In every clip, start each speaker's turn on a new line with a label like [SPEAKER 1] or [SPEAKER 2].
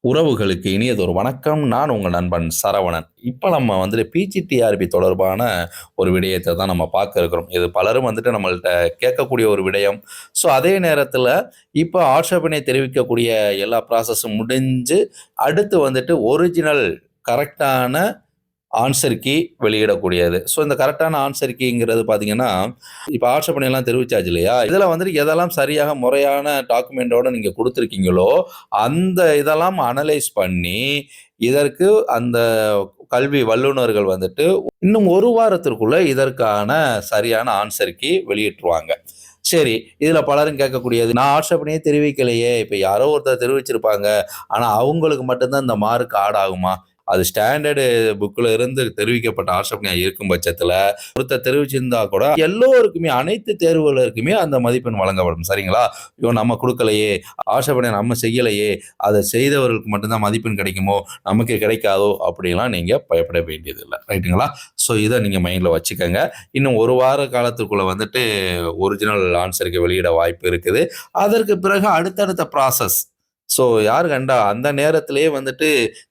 [SPEAKER 1] உறவுகளுக்கு இனியதொரு வணக்கம். நான் உங்க நண்பன் சரவணன். இப்ப நம்ம பிஜிடிஆர்பி தொடர்பான ஒரு விடயத்த தான் நம்ம பார்க்க இருக்கிறோம். இது பலரும் நம்மள்ட்ட கேட்கக்கூடிய ஒரு விடயம். ஸோ, அதே நேரத்தில இப்ப ஆட்சேபனை தெரிவிக்கக்கூடிய எல்லா ப்ராசஸும் முடிஞ்சு, அடுத்து ஒரிஜினல் கரெக்ட்டான ஆன்சர் கீ வெளியிடக்கூடியது. ஸோ, இந்த கரெக்ட்டான ஆன்சர் கீங்கிறது பார்த்தீங்கன்னா, இப்ப ஆட்சேபனைலாம் தெரிவிச்சாச்சு இல்லையா? இதுல எதெல்லாம் சரியாக முறையான டாக்குமெண்டோட நீங்க குடுத்துருக்கீங்களோ, அந்த இதெல்லாம் அனலைஸ் பண்ணி, இதற்கு அந்த கல்வி வல்லுனர்கள் இன்னும் 1 வாரத்திற்குள்ள இதற்கான சரியான ஆன்சர் கீ வெளியிட்டுருவாங்க. சரி, இதுல பலரும் கேட்கக்கூடியது, நான் ஆட்சேபனையே தெரிவிக்கலையே! இப்ப யாரோ ஒருத்தர் தெரிவிச்சிருப்பாங்க. ஆனா, அவங்களுக்கு மட்டும் தான் இந்த மார்க் ஆட் ஆகுமா? அது ஸ்டாண்டர்டு புக்ல இருந்து தெரிவிக்கப்பட்ட ஆட்சேபனையா இருக்கும் பட்சத்துல, ஒருத்தர் தெரிவிச்சிருந்தா கூட எல்லோருக்குமே, அனைத்து தேர்வுகளுக்குமே அந்த மதிப்பெண் வழங்கப்படும். சரிங்களா? ஐயோ! நம்ம குடுக்கலையே! ஆட்சேபனை நம்ம செய்யலையே! அத செய்தவர்களுக்கு மட்டும் தான் மதிப்பெண் கிடைக்குமோ! நமக்கு கிடைக்காதோ! அப்படிலாம் நீங்க பயப்பட வேண்டியதில்ல. ரைட்டுங்களா? ஸோ, இத நீங்க மைண்ட்ல வச்சுக்கங்க. இன்னும் 1 வார காலத்துக்குள்ள ஒரிஜினல் ஆன்சருக்கு வெளியிட வாய்ப்பு இருக்குது. அதற்கு பிறகு அடுத்தடுத்த ப்ராசஸ். ஸோ, யாரு கண்டா அந்த நேரத்திலேயே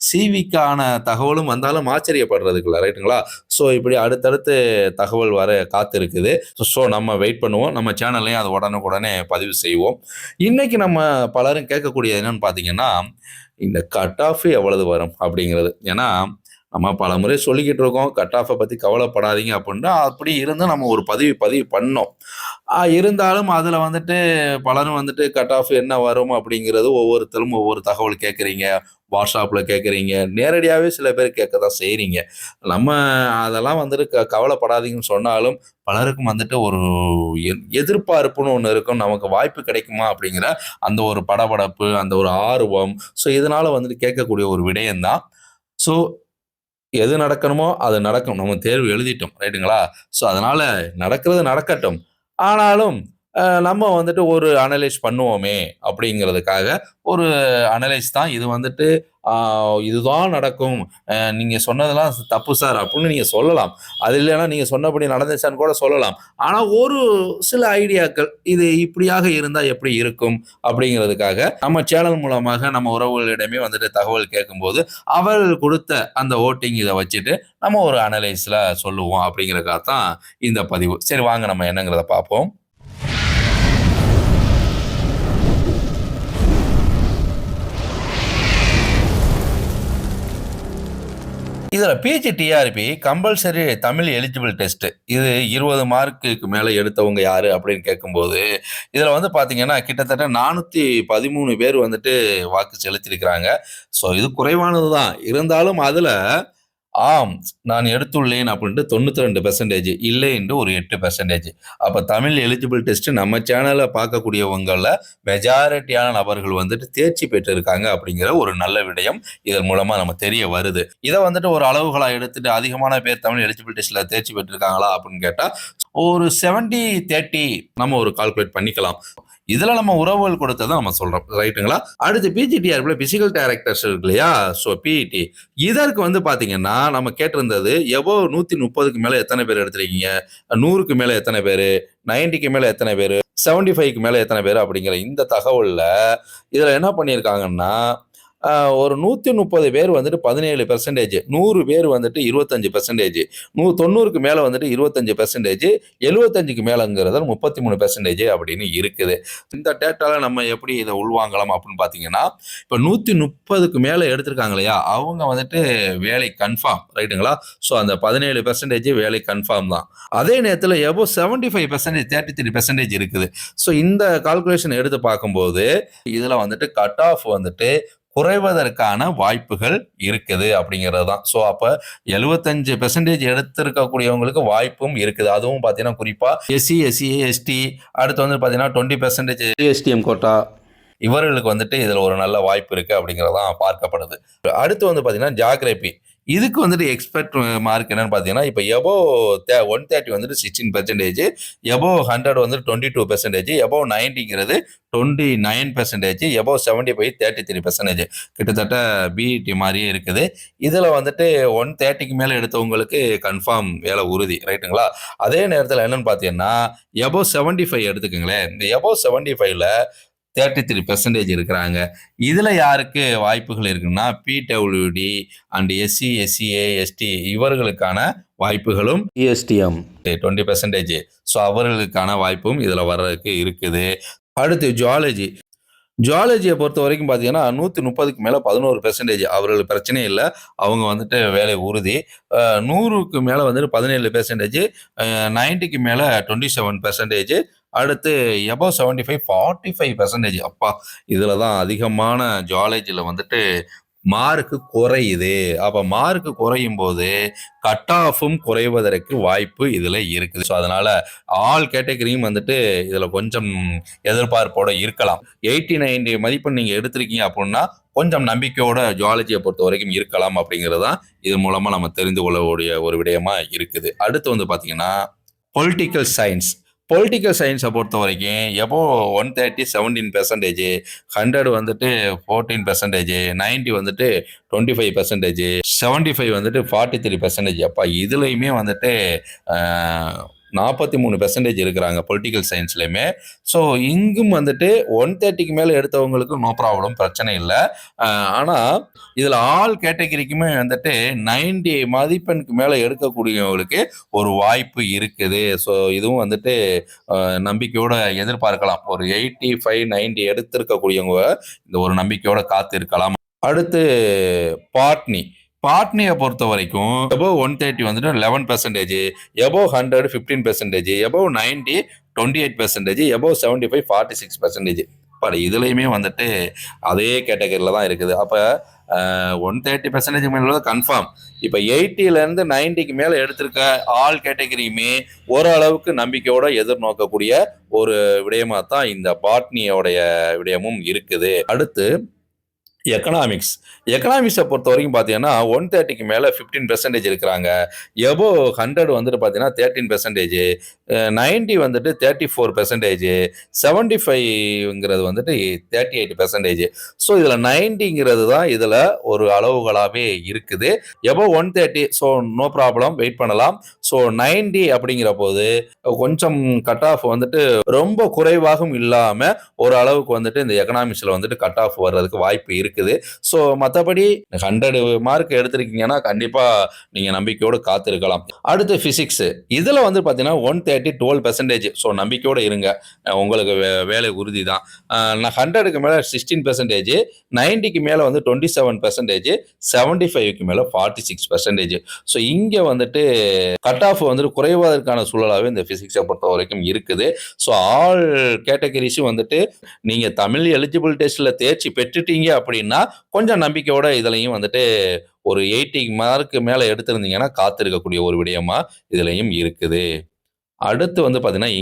[SPEAKER 1] சிவிக்கான தகவலும் வந்தாலும் ஆச்சரியப்படுறதுக்கு இல்ல. ரைட்டுங்களா? ஸோ, இப்படி அடுத்தடுத்து தகவல் வர காத்திருக்குது. ஸோ, நம்ம வெயிட் பண்ணுவோம். நம்ம சேனல்லயும் அத உடனுக்குடனே பதிவு செய்வோம். இன்னைக்கு நம்ம பலரும் கேட்கக்கூடியது என்னன்னு பார்த்தீங்கன்னா, இந்த கட் ஆஃப் எவ்வளவு வரும்? அப்படிங்கிறது. ஏன்னா, நம்ம பலமுறை சொல்லிக்கிட்டு இருக்கோம். கட் ஆஃப்ப பத்தி கவலைப்படாதீங்க அப்புட்ன்னு. அப்படி இருந்தும் நம்ம ஒரு பதிவு பண்ணோம். இருந்தாலும் அதுல பலரும் கட் ஆஃப் என்ன வரும் அப்படிங்கிறது ஒவ்வொருத்தரும் ஒவ்வொரு தகவல் கேட்குறீங்க. வாட்ஸ்அப்ல கேட்குறீங்க. நேரடியாவே சில பேர் கேட்க தான் செய்றீங்க. நம்ம அதெல்லாம் கவலைப்படாதீங்கன்னு சொன்னாலும், பலருக்கும் ஒரு எதிர்பார்ப்புன்னு ஒண்ணு இருக்கும். நமக்கு வாய்ப்பு கிடைக்குமா? அப்படிங்கிற அந்த ஒரு படபடப்பு, அந்த ஒரு ஆர்வம். ஸோ, இதனால கேட்கக்கூடிய ஒரு விடயம் தான். ஸோ, எது நடக்கணுமோ அது நடக்கும். நம்ம தேர்வு எழுதிட்டோம். ரைட்டுங்களா? ஸோ, அதனால நடக்கிறது நடக்கட்டும். ஆனாலும் நம்ம ஒரு அனலைஸ் பண்ணுவோமே அப்படிங்கிறதுக்காக ஒரு அனலைஸ் தான் இது. ஆ இதுதான் நடக்கும். நீங்க சொன்னதெல்லாம் தப்பு சார் அப்படின்னு நீங்க சொல்லலாம். அது இல்லைன்னா நீங்க சொன்னபடி நடந்துச்சான்னு கூட சொல்லலாம். ஆனா ஒரு சில ஐடியாக்கள், இது இப்படியாக இருந்தா எப்படி இருக்கும் அப்படிங்கிறதுக்காக நம்ம சேனல் மூலமாக நம்ம உறவுகளிடமே தகவல் கேட்கும்போது, அவர்கள் குடுத்த அந்த வோட்டிங் இத வச்சுட்டு நம்ம ஒரு அனலைஸ்ல சொல்லுவோம் அப்படிங்கிறதுக்காக தான் இந்த பதிவு. சரி, வாங்க நம்ம என்னங்கிறத பார்ப்போம். இதுல PGTRB compulsory Tamil eligible test. இது 20 மார்க்குக்கு மேல எடுத்தவங்க யாரு அப்படின்னு கேட்கும்போது, இதுல பாத்தீங்கன்னா கிட்டத்தட்ட 413 பேர் வாக்கு செலுத்தியிருக்கிறாங்க. ஸோ, இது குறைவானது தான். இருந்தாலும் அதுல ஆம், நான் எடுத்துள்ளேன் அப்படின்ட்டு 92% இல்லை என்று ஒரு 8%. அப்ப தமிழ் எலிஜிபிள் டெஸ்ட் நம்ம சேனல பார்க்கக்கூடியவங்கள்ல மெஜாரிட்டியான நபர்கள் தேர்ச்சி பெற்றிருக்காங்க அப்படிங்கிற ஒரு நல்ல விடயம் இதன் மூலமா நம்ம தெரிய வருது. இத ஒரு அளவுகளா எடுத்துட்டு அதிகமான பேர் தமிழ் எலிஜிபிள் டெஸ்ட்ல தேர்ச்சி பெற்றிருக்காங்களா அப்படின்னு கேட்டா, ஒரு 70, 30 நம்ம ஒரு கால்குலேட் பண்ணிக்கலாம். இதுல நம்ம உறவுகள் கொடுத்தத நம்ம சொல்றோம். ரைட்டுங்களா? அடுத்து பிஜிடிஆர்பில பிசிக்கல் டைரக்டர்ஸ் இருக்கு இல்லையா? So, PET. இதற்கு பாத்தீங்கன்னா, நம்ம கேட்டிருந்தது எபோவ் 130க்கு மேல எத்தனை பேர் எடுத்திருக்கீங்க? 100க்கு மேல எத்தனை பேரு? 90க்கு மேல எத்தனை பேரு? 75க்கு மேல எத்தனை பேரு? அப்படிங்கிற இந்த தகவல்ல இதுல என்ன பண்ணியிருக்காங்கன்னா, ஒரு 130 பேர் 17%, 100 பேர் 25%, 90க்கு மேல 25%, 75க்கு மேலங்கிறது 33% அப்படின்னு இருக்குது. இந்த டேட்டால நம்ம எப்படி இத உள்வாங்கலாம் அப்படின்னு பார்த்தீங்கன்னா, இப்ப 130க்கு மேல எடுத்திருக்காங்க இல்லையா? அவங்க வேலை கன்ஃபார்ம். ரைட்டுங்களா? ஸோ, அந்த 17% வேலை கன்ஃபார்ம் தான். அதே நேரத்துல எபோவ் 75%, 33% இருக்குது. ஸோ, இந்த கால்குலேஷன் எடுத்து பார்க்கும்போது, இதுல கட் ஆஃப் குறைவதற்கான வாய்ப்புகள் இருக்குது அப்படிங்கிறது தான். ஸோ, அப்ப 75% எடுத்திருக்கக்கூடியவங்களுக்கு வாய்ப்பும் இருக்குது. அதுவும் பார்த்தீங்கன்னா, குறிப்பா எஸ்சி, எஸ்சி, எஸ்டி, அடுத்து பார்த்தீங்கன்னா 20% எஸ்டிஎம் கோட்டா, இவர்களுக்கு இதுல ஒரு நல்ல வாய்ப்பு இருக்கு அப்படிங்கிறது தான் பார்க்கப்படுது. அடுத்து பார்த்தீங்கன்னா ஜியோகிராபி. இதுக்கு எக்ஸ்பெக்ட் மார்க் என்னன்னு பார்த்தீங்கன்னா, இப்ப எபோவ் 130 16%, எபோவ் 100 22%, எபோவ் 90ங்கிறது 29%, எபோவ் 75 33%. கிட்டத்தட்ட பிஇடி மாரியே இருக்குது. இதுல 130க்கு மேல எடுத்தவங்களுக்கு கன்ஃபார்ம் வேலை உறுதி. ரைட்டுங்களா? அதே நேரத்துல என்னன்னு பார்த்தீங்கன்னா, எபோவ் 75 எடுத்துக்கங்களேன். இந்த எபோவ் 75ல 33% இருக்கிறாங்க. இதுல யாருக்கு வாய்ப்புகள் இருக்குன்னா, PWD and SC, SCA, ST இவர்களுக்கான வாய்ப்புகளும் எஸ்டிஎம் 20%. ஸோ அவர்களுக்கான வாய்ப்பும் இதுல வர்றதுக்கு இருக்குது. அடுத்து ஜுவாலஜி. ஜுவாலஜியை பொறுத்த வரைக்கும் பார்த்தீங்கன்னா 130க்கு மேலே 11% அவர்களுக்கு பிரச்சனையே இல்லை. அவங்க வந்துட்டு வேலை உறுதி. 100க்கு மேலே வந்துட்டு 17%, 90க்கு மேலே 27%, அடுத்து எபோவ் 75 45%. அப்பா, இதில் தான் அதிகமான ஜுவாலஜியில் வந்துட்டு மார்க்கு குறையுது. அப்போ மார்க்கு குறையும் போது கட் ஆஃபும் குறைவதற்கு வாய்ப்பு இதில் இருக்குது. ஸோ அதனால ஆல் கேட்டகரியும் வந்துட்டு இதில் கொஞ்சம் எதிர்பார்ப்போட இருக்கலாம். 80 90 மதிப்பெண் நீங்கள் எடுத்திருக்கீங்க அப்படின்னா கொஞ்சம் நம்பிக்கையோட ஜுவாலஜியை பொறுத்த வரைக்கும் இருக்கலாம் அப்படிங்கிறது தான் இது மூலமாக நம்ம தெரிந்து கொள்ளக்கூடிய ஒரு விடயமா இருக்குது. அடுத்து வந்து பார்த்தீங்கன்னா பொலிட்டிக்கல் சயின்ஸ். பொலிட்டிக்கல் சயின்ஸை பொறுத்த வரைக்கும் எபோவ் 130 17%, 100 வந்துட்டு 14%, 90 வந்துட்டு 25%, 75 வந்துட்டு 43%. அப்பா, இதுலையுமே வந்துட்டு 43% இருக்கிறாங்க பொலிட்டிக்கல் சயின்ஸ்லையுமே. ஸோ இங்கும் வந்துட்டு 130க்கு மேலே எடுத்தவங்களுக்கு நோ ப்ராப்ளம், பிரச்சனை இல்லை. ஆனால் இதில் ஆல் கேட்டகரிக்குமே வந்துட்டு 90 மதிப்பெண்க்கு மேலே எடுக்கக்கூடியவங்களுக்கு ஒரு வாய்ப்பு இருக்குது. ஸோ இதுவும் வந்துட்டு நம்பிக்கையோட எதிர்பார்க்கலாம். ஒரு 85 90 எடுத்திருக்கக்கூடியவங்க இந்த ஒரு நம்பிக்கையோட காத்து இருக்கலாம். அடுத்து பாட்னி. பாட்னியை பொறுத்த வரைக்கும் எபோவ் 130 வந்துட்டு 11%, எபோவ் 100 15%, எபோவ் 90 28%, எபோவ் 75 46%. பட் இதுலையுமே வந்துட்டு அதே கேட்டகரியில் தான் இருக்குது. அப்போ 130% மேலே கன்ஃபார்ம். இப்போ 80லேருந்து 90க்கு மேலே எடுத்திருக்க ஆல் கேட்டகரியுமே ஓரளவுக்கு நம்பிக்கையோட எதிர்நோக்கக்கூடிய ஒரு விடயமாக தான் இந்த பாட்னியோடைய விடயமும் இருக்குது. அடுத்து எக்கனாமிக்ஸ். எக்கனாமிக்ஸை பொறுத்த வரைக்கும் பார்த்தீங்கன்னா 130க்கு மேலே 15% இருக்கிறாங்க. எபோவ் 100 வந்துட்டு பார்த்தீங்கன்னா 13%, 90 வந்துட்டு 34%, 75ங்கிறது வந்துட்டு 38%. ஸோ இதில் 90ங்கிறது தான் இதில் ஒரு அளவுகளாகவே இருக்குது. Above 130 so no problem, wait பண்ணலாம். ஸோ 90 அப்படிங்கிற போது கொஞ்சம் கட் ஆஃப் வந்துட்டு ரொம்ப குறைவாகவும் இல்லாமல் ஒரு அளவுக்கு வந்துட்டு இந்த எக்கனாமிக்ஸில் வந்துட்டு கட் ஆஃப் வர்றதுக்கு வாய்ப்பு இருக்குது. ஸோ மற்றபடி 100 மார்க் எடுத்திருக்கீங்கன்னா கண்டிப்பாக நீங்கள் நம்பிக்கையோடு காத்திருக்கலாம். அடுத்து ஃபிசிக்ஸ். இதில் வந்து பார்த்தீங்கன்னா 130 12%. ஸோ நம்பிக்கையோடு இருங்க, உங்களுக்கு வேலை உறுதி தான். 100க்கு மேலே 16%, 90க்கு மேலே வந்து 27%, 75க்கு மேலே 46%. ஸோ இங்கே வந்துட்டு கட் ஆஃப் வந்துட்டு குறைவதற்கான சூழலாகவே இந்த ஃபிசிக்ஸை பொறுத்த வரைக்கும் இருக்குது. ஸோ ஆல் கேட்டகரிஸும் வந்துட்டு நீங்கள் தமிழ் எலிஜிபிள் டெஸ்ட்டில் தேர்ச்சி பெற்றுட்டீங்க அப்படின்னா கொஞ்சம் நம்பிக்கையோட இதுலையும் வந்துட்டு ஒரு 80 மார்க்கு மேலே எடுத்திருந்தீங்கன்னா காத்திருக்கக்கூடிய ஒரு விடயமா இதுலையும் இருக்குது. அடுத்து வந்து பார்த்தீங்கன்னா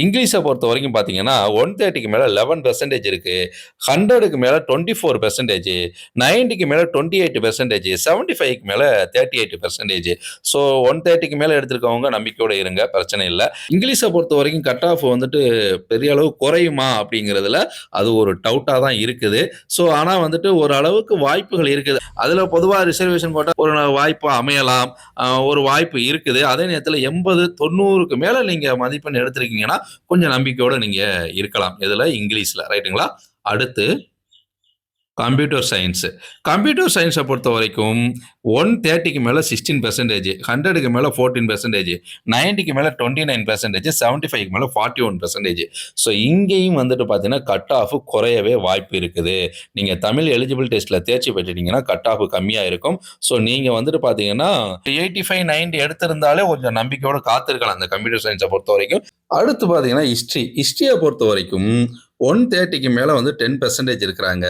[SPEAKER 1] இங்கிலீஷை பொறுத்த வரைக்கும் பார்த்தீங்கன்னா 130க்கு மேலே 11% இருக்குது, 100க்கு மேலே 24%, 90க்கு மேலே 28%, 75க்கு மேலே 38%. ஸோ 130க்கு மேலே எடுத்திருக்கவங்க நம்பிக்கையோடு இருங்க, பிரச்சனை இல்லை. இங்கிலீஷை பொறுத்த வரைக்கும் கட் ஆஃப் வந்துட்டு பெரிய அளவு குறையுமா அப்படிங்கிறதுல அது ஒரு டவுட்டாக தான் இருக்குது. ஸோ ஆனால் வந்துட்டு ஒரு அளவுக்கு வாய்ப்புகள் இருக்குது. அதில் பொதுவாக ரிசர்வேஷன் போட்டால் ஒரு வாய்ப்பு அமையலாம், ஒரு வாய்ப்பு இருக்குது. அதே நேரத்தில் 80 90க்கு மேலே நீங்கள் மதிப்பெண் எடுத்திருக்கீங்கன்னா கொஞ்சம் நம்பிக்கையோடு நீங்கள் இருக்கலாம். இதில் இங்கிலீஷில் ரைட்டுங்களா. அடுத்து கம்ப்யூட்டர் சயின்ஸை பொறுத்த வரைக்கும் 130க்கு மேலே 16%, 100க்கு மேலே 14%, 90க்கு மேலே 29%, 75க்கு மேலே 41%. ஸோ இங்கேயும் வந்துட்டு பார்த்தீங்கன்னா கட் ஆஃப் குறையவே வாய்ப்பு இருக்குது. நீங்கள் தமிழ் எலிஜிபிள் டெஸ்ட்டில் தேர்ச்சி பெற்றுட்டீங்கன்னா கட் ஆஃப் கம்மியாக இருக்கும். ஸோ நீங்கள் வந்துட்டு பார்த்தீங்கன்னா 85 90 எடுத்திருந்தாலே கொஞ்சம் நம்பிக்கையோடு காத்திருக்கலாம் இந்த கம்ப்யூட்டர் சயின்ஸை பொறுத்த வரைக்கும். அடுத்து பார்த்தீங்கன்னா ஹிஸ்ட்ரியை பொறுத்த வரைக்கும் 130க்கு மேலே வந்து 10% இருக்கிறாங்க,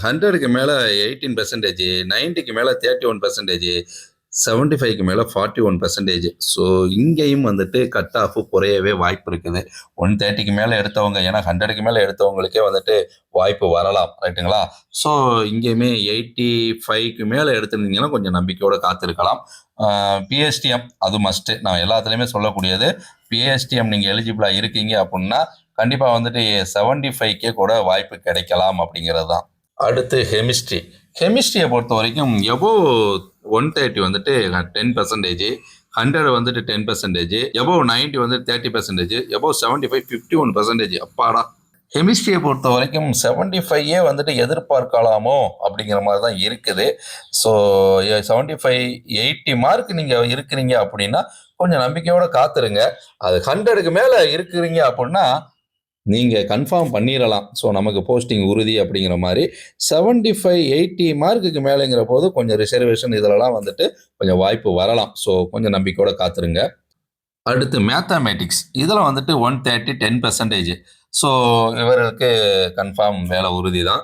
[SPEAKER 1] 100க்கு மேலே 18%, 90க்கு மேலே 31%, 75க்கு மேலே 41%. ஸோ இங்கேயும் வந்துட்டு கட் ஆஃப் குறையவே வாய்ப்பு இருக்குது. 130க்கு மேலே எடுத்தவங்க, ஏன்னா 100க்கு மேலே எடுத்தவங்களுக்கே வந்துட்டு வாய்ப்பு வரலாம் ரைட்டுங்களா. ஸோ இங்கேயுமே 85க்கு மேலே எடுத்திருந்தீங்கன்னா கொஞ்சம் நம்பிக்கையோடு காத்திருக்கலாம். பிஎஸ்டிஎம் அது மஸ்ட்டு, நான் எல்லாத்துலேயுமே சொல்லக்கூடியது. பிஎஸ்டிஎம் நீங்கள் எலிஜிபிளாக இருக்கீங்க அப்படின்னா கண்டிப்பாக வந்துட்டு 75K கூட வாய்ப்பு கிடைக்கலாம் அப்படிங்கிறது தான். அடுத்து கெமிஸ்ட்ரியை பொறுத்த வரைக்கும் எபோவ் 130 வந்துட்டு 10%, 100 வந்துட்டு 10%, எபோவ் 90 வந்து 30%, எபோவ் 75 51%. அப்பாடா, கெமிஸ்ட்ரியை பொறுத்த வரைக்கும் 75 வந்துட்டு எதிர்பார்க்கலாமோ அப்படிங்கிற மாதிரி தான் இருக்குது. ஸோ 75 80 மார்க் நீங்கள் இருக்கிறீங்க அப்படின்னா கொஞ்சம் நம்பிக்கையோட காத்துருங்க. அது 100க்கு மேலே இருக்கிறீங்க அப்படின்னா நீங்கள் கன்ஃபார்ம் பண்ணிடலாம். ஸோ நமக்கு போஸ்டிங் உறுதி அப்படிங்கிற மாதிரி 75 80 மார்க்குக்கு மேலேங்கிற போது கொஞ்சம் ரிசர்வேஷன் இதிலலாம் வந்துட்டு கொஞ்சம் வாய்ப்பு வரலாம். ஸோ கொஞ்சம் நம்பிக்கையோட காத்துருங்க. அடுத்து மேத்தமேட்டிக்ஸ் இதில் வந்துட்டு 130 10%. ஸோ இவருக்கு கன்ஃபார்ம் வேலை உறுதி தான்.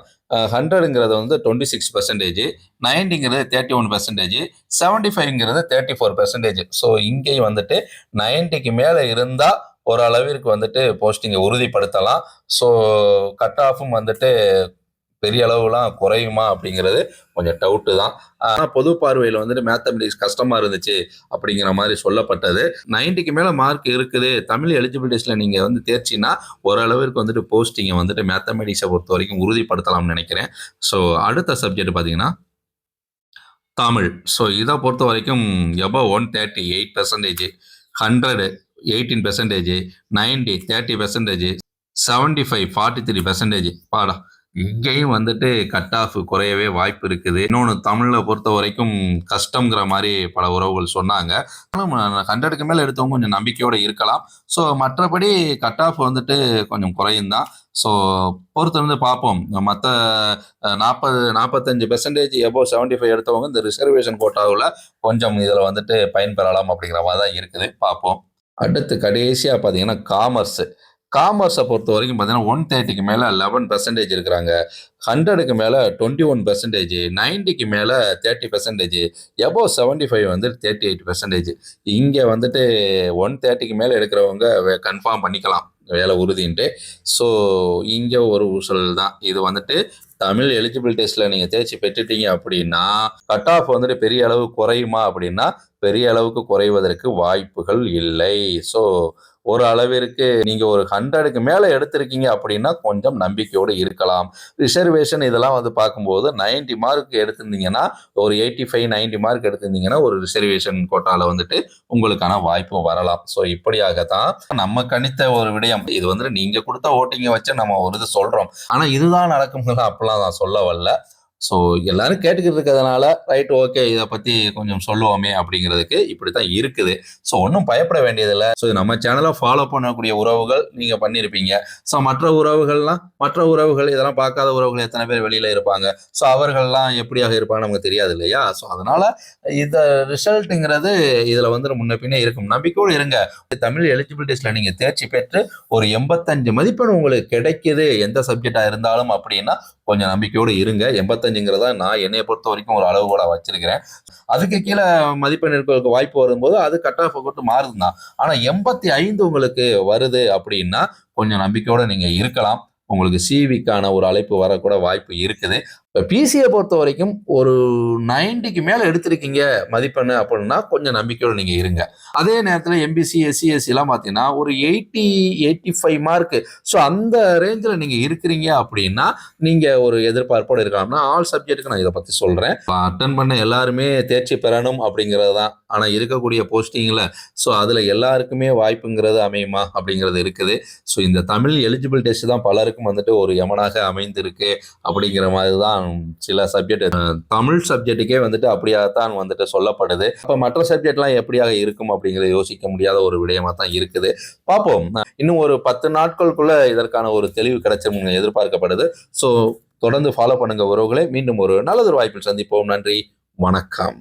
[SPEAKER 1] 100ங்கிறது வந்து 26%, 90ங்கிறது 31%, 75ங்கிறது 34%. ஸோ இங்கேயும் வந்துட்டு 90க்கு மேலே இருந்தால் ஓரளவிற்கு வந்துட்டு போஸ்டிங்கை உறுதிப்படுத்தலாம். ஸோ கட் ஆஃபும் வந்துட்டு பெரிய அளவுலாம் குறையுமா அப்படிங்கிறது கொஞ்சம் டவுட்டு தான். ஆனால் பொது பார்வையில் வந்துட்டு மேத்தமெட்டிக்ஸ் கஷ்டமாக இருந்துச்சு அப்படிங்கிற மாதிரி சொல்லப்பட்டது. 90க்கு மேலே மார்க் இருக்குது, தமிழ் எலிஜிபிலிட்டிஸில் நீங்கள் வந்து தேர்ச்சின்னா ஓரளவிற்கு வந்துட்டு போஸ்டிங்கை வந்துட்டு மேத்தமெட்டிக்ஸை பொறுத்த வரைக்கும் உறுதிப்படுத்தலாம்னு நினைக்கிறேன். ஸோ அடுத்த சப்ஜெக்ட் பார்த்தீங்கன்னா தமிழ். ஸோ இதை பொறுத்த வரைக்கும் எபோவ் 130 8%, 100 18%, 90 30%, 75 43%. பாடா இங்கேயும் வந்துட்டு கட் ஆஃப் குறையவே வாய்ப்பு இருக்குது. இன்னொன்று தமிழில் பொறுத்த வரைக்கும் கஷ்டங்கிற மாதிரி பல உறவுகள் சொன்னாங்க. ஆனால் 100க்கு மேலே எடுத்தவங்க கொஞ்சம் நம்பிக்கையோடு இருக்கலாம். ஸோ மற்றபடி கட் ஆஃப் வந்துட்டு கொஞ்சம் குறையும் தான். ஸோ பொறுத்திருந்து பார்ப்போம். மற்ற 45% எபோவ் 75 எடுத்தவங்க இந்த ரிசர்வேஷன் கோட்டாவில் கொஞ்சம் இதில் வந்துட்டு பயன்பெறலாம் அப்படிங்கிற மாதிரி தான் இருக்குது. பார்ப்போம். அடுத்து கடைசியாக பார்த்தீங்கன்னா காமர்ஸை பொறுத்த வரைக்கும் பார்த்தீங்கன்னா 130க்கு மேலே 11% இருக்கிறாங்க, 100க்கு மேலே 21%, 90க்கு மேலே 30%, எபோவ் 75 வந்து 38%. இங்கே வந்துட்டு 130க்கு மேலே எடுக்கிறவங்க கன்ஃபார்ம் பண்ணிக்கலாம் வேலை உறுதின்ட்டு. ஸோ இங்கே ஒரு ஊசல் தான். இது வந்துட்டு தமிழ் எலிஜிபிள் டெஸ்ட்டில் நீங்கள் தேர்ச்சி பெற்றுட்டீங்க அப்படின்னா கட் ஆஃப் வந்துட்டு பெரிய அளவு குறையுமா அப்படின்னா பெரிய அளவுக்கு குறைவதற்கு வாய்ப்புகள் இல்லை. ஸோ ஒரு அளவிற்கு நீங்கள் ஒரு 100க்கு மேலே எடுத்திருக்கீங்க அப்படின்னா கொஞ்சம் நம்பிக்கையோடு இருக்கலாம். ரிசர்வேஷன் இதெல்லாம் வந்து பார்க்கும்போது 90 மார்க் எடுத்திருந்தீங்கன்னா ஒரு 85 90 மார்க் எடுத்திருந்தீங்கன்னா ஒரு ரிசர்வேஷன் கோட்டாவில் வந்துட்டு உங்களுக்கான வாய்ப்பு வரலாம். ஸோ இப்படியாகத்தான் நம்ம கணித்த ஒரு விடயம். இது வந்துட்டு நீங்கள் கொடுத்த ஓட்டிங்கை வச்சு நம்ம ஒரு இது சொல்கிறோம். ஆனால் இதுதான் நடக்கும்னு அப்பெல்லாம் நான் சொல்ல வரல. ஸோ எல்லாரும் கேட்டுக்கிட்டு இருக்கிறதுனால ரைட் ஓகே இதை பற்றி கொஞ்சம் சொல்லுவோமே அப்படிங்கிறதுக்கு இப்படி தான் இருக்குது. ஸோ ஒன்றும் பயப்பட வேண்டியதில்லை. ஸோ நம்ம சேனலை ஃபாலோ பண்ணக்கூடிய உறவுகள் நீங்கள் பண்ணியிருப்பீங்க. ஸோ மற்ற உறவுகள் இதெல்லாம் பார்க்காத உறவுகள் எத்தனை பேர் வெளியில் இருப்பாங்க. ஸோ அவர்கள்லாம் எப்படியாக இருப்பாங்க நமக்கு தெரியாது இல்லையா. ஸோ அதனால் இந்த ரிசல்ட்டுங்கிறது இதில் வந்து முன்ன பின்னே இருக்கும். நம்பிக்கையோடு இருங்க. தமிழ் எலிஜிபிள் டெஸ்ட்டில் நீங்கள் தேர்ச்சி பெற்று ஒரு 85 மதிப்பெண் உங்களுக்கு கிடைக்குது எந்த சப்ஜெக்டாக இருந்தாலும் அப்படின்னா கொஞ்சம் நம்பிக்கையோடு இருங்க. 85ங்கிறதா நான் என்னைய பொறுத்த வரைக்கும் ஒரு அளவுகோலை வச்சிருக்கிறேன். அதுக்கு கீழே மதிப்பெண் இருக்கிறதுக்கு வாய்ப்பு வரும்போது அது கட் ஆஃப் கொண்டு மாறுதுதான். ஆனால் 85 உங்களுக்கு வருது அப்படின்னா கொஞ்சம் நம்பிக்கையோடு நீங்கள் இருக்கலாம். உங்களுக்கு சிவிக்கான ஒரு அழைப்பு வரக்கூட வாய்ப்பு இருக்குது. இப்போ பிசியை பொறுத்த வரைக்கும் ஒரு 90க்கு மேலே எடுத்திருக்கீங்க மதிப்பெண் அப்படின்னா கொஞ்சம் நம்பிக்கையோடு நீங்கள் இருங்க. அதே நேரத்தில் எம்பிசி எஸ்சிஎஸ்சிலாம் பார்த்தீங்கன்னா ஒரு 80 85 மார்க்கு. ஸோ அந்த ரேஞ்சில் நீங்கள் இருக்கிறீங்க அப்படின்னா நீங்கள் ஒரு எதிர்பார்ப்போடு இருக்கலாம்னா ஆல் சப்ஜெக்ட்டுக்கு நான் இதை பற்றி சொல்கிறேன். அட்டன் பண்ண எல்லாருமே தேர்ச்சி பெறணும் அப்படிங்கிறது தான். ஆனால் இருக்கக்கூடிய போஸ்டிங்கில் ஸோ அதில் எல்லாருக்குமே வாய்ப்புங்கிறது அமையுமா அப்படிங்கிறது இருக்குது. ஸோ இந்த தமிழ் எலிஜிபிள் டெஸ்ட் தான் பலருக்கும் வந்துட்டு ஒரு யமனாக அமைந்திருக்கு அப்படிங்கிற மாதிரி தான் சில சப்ஜெக்ட். தமிழ் சப்ஜெக்ட்டுக்கே வந்துட்டு அப்படியாகத்தான் வந்துட்டு சொல்லப்படுது. அப்போ மற்ற சப்ஜெக்ட்லாம் எப்படியாக இருக்கும் அப்படிங்கிறத யோசிக்க முடியாத ஒரு விடயமா தான் இருக்குது. பார்ப்போம். இன்னும் ஒரு 10 நாட்களுக்குள்ள இதற்கான ஒரு தெளிவு கிடைச்சிரும் எதிர்பார்க்கப்படுது. ஸோ தொடர்ந்து ஃபாலோ பண்ணுங்க உறவுகளே. மீண்டும் ஒரு நல்லதொரு வாய்ப்பில் சந்திப்போம். நன்றி, வணக்கம்.